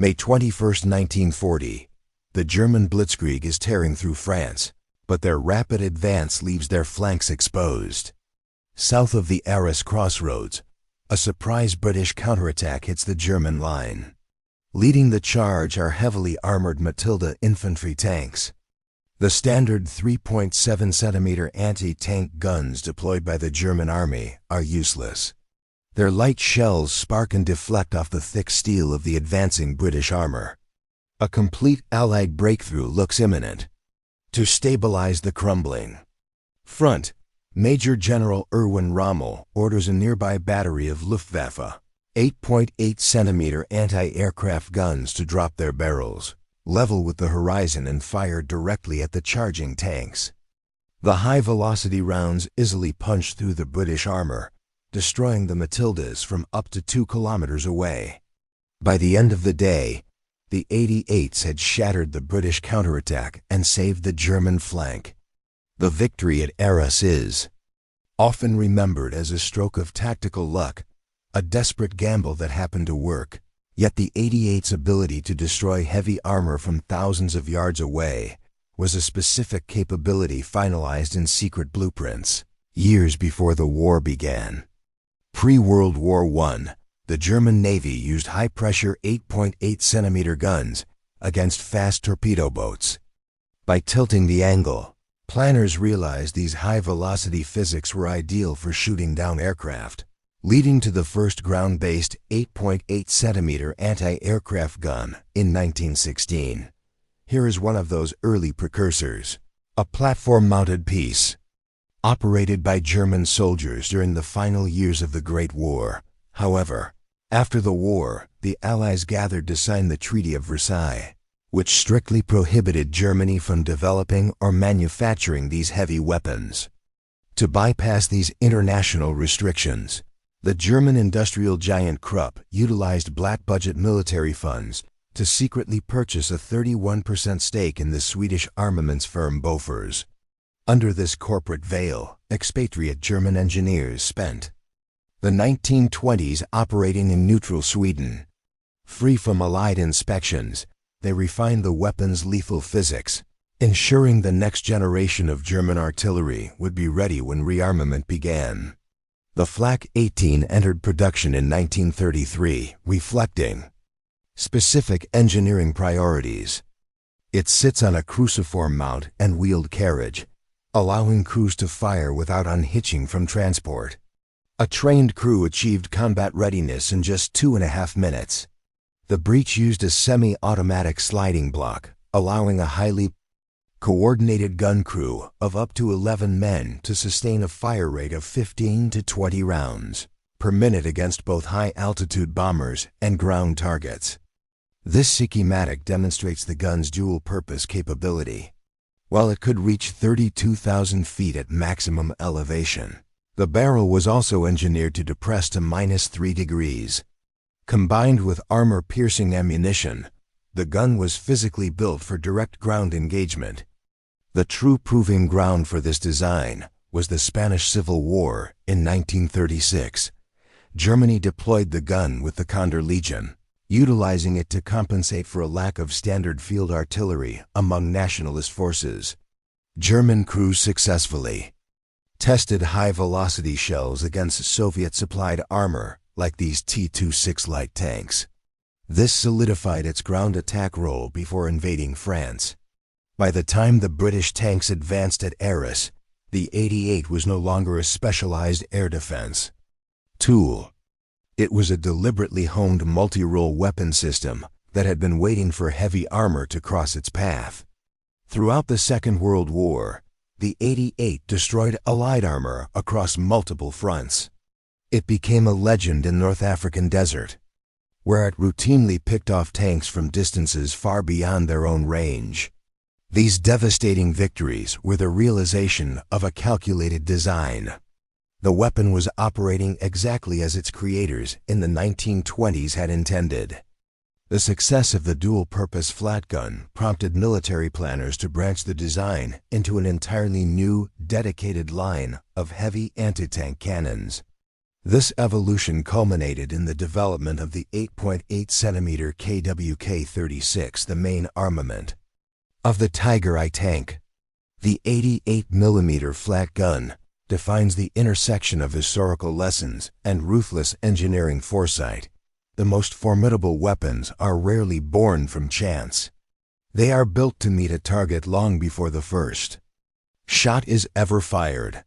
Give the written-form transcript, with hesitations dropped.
May 21, 1940. The German blitzkrieg is tearing through France, but their rapid advance leaves their flanks exposed. South of the Arras crossroads, a surprise British counterattack hits the German line. Leading the charge are heavily armored Matilda infantry tanks. The standard 3.7 cm anti-tank guns deployed by the German army are useless. Their light shells spark and deflect off the thick steel of the advancing British armor. A complete Allied breakthrough looks imminent. To stabilize the crumbling front, Major General Erwin Rommel orders a nearby battery of Luftwaffe 8.8 cm anti-aircraft guns to drop their barrels, level with the horizon and fire directly at the charging tanks. The high-velocity rounds easily punch through the British armor, destroying the Matildas from up to 2 kilometers away. By the end of the day, the 88s had shattered the British counterattack and saved the German flank. The victory at Arras is often remembered as a stroke of tactical luck, a desperate gamble that happened to work. Yet the 88's ability to destroy heavy armor from thousands of yards away was a specific capability finalized in secret blueprints years before the war began. Pre-World War I, the German Navy used high-pressure 8.8 cm guns against fast torpedo boats. By tilting the angle, planners realized these high-velocity physics were ideal for shooting down aircraft, leading to the first ground-based 8.8 cm anti-aircraft gun in 1916. Here is one of those early precursors, a platform-mounted piece. Operated by German soldiers during the final years of the Great War. However, after the war, the Allies gathered to sign the Treaty of Versailles, which strictly prohibited Germany from developing or manufacturing these heavy weapons. To bypass these international restrictions, the German industrial giant Krupp utilized black-budget military funds to secretly purchase a 31% stake in the Swedish armaments firm Bofors. Under this corporate veil, expatriate German engineers spent the 1920s operating in neutral Sweden. Free from Allied inspections, they refined the weapon's lethal physics, ensuring the next generation of German artillery would be ready when rearmament began. The Flak 18 entered production in 1933, reflecting specific engineering priorities. It sits on a cruciform mount and wheeled carriage, allowing crews to fire without unhitching from transport. A trained crew achieved combat readiness in just 2.5 minutes. The breech used a semi-automatic sliding block, allowing a highly coordinated gun crew of up to 11 men to sustain a fire rate of 15 to 20 rounds per minute against both high-altitude bombers and ground targets. This schematic demonstrates the gun's dual-purpose capability. While it could reach 32,000 feet at maximum elevation, the barrel was also engineered to depress to -3 degrees. Combined with armor-piercing ammunition, the gun was physically built for direct ground engagement. The true proving ground for this design was the Spanish Civil War in 1936. Germany deployed the gun with the Condor Legion, utilizing it to compensate for a lack of standard field artillery among nationalist forces. German crews successfully tested high-velocity shells against Soviet-supplied armor like these T-26 light tanks. This solidified its ground attack role before invading France. By the time the British tanks advanced at Arras, the 88 was no longer a specialized air defense tool. It was a deliberately honed multi-role weapon system that had been waiting for heavy armor to cross its path. Throughout the Second World War, the 88 destroyed Allied armor across multiple fronts. It became a legend in North African desert, where it routinely picked off tanks from distances far beyond their own range. These devastating victories were the realization of a calculated design. The weapon was operating exactly as its creators in the 1920s had intended. The success of the dual-purpose flat gun prompted military planners to branch the design into an entirely new, dedicated line of heavy anti-tank cannons. This evolution culminated in the development of the 8.8 cm KWK-36, the main armament of the Tiger I tank. The 88 mm Flak gun defines the intersection of historical lessons and ruthless engineering foresight. The most formidable weapons are rarely born from chance. They are built to meet a target long before the first shot is ever fired.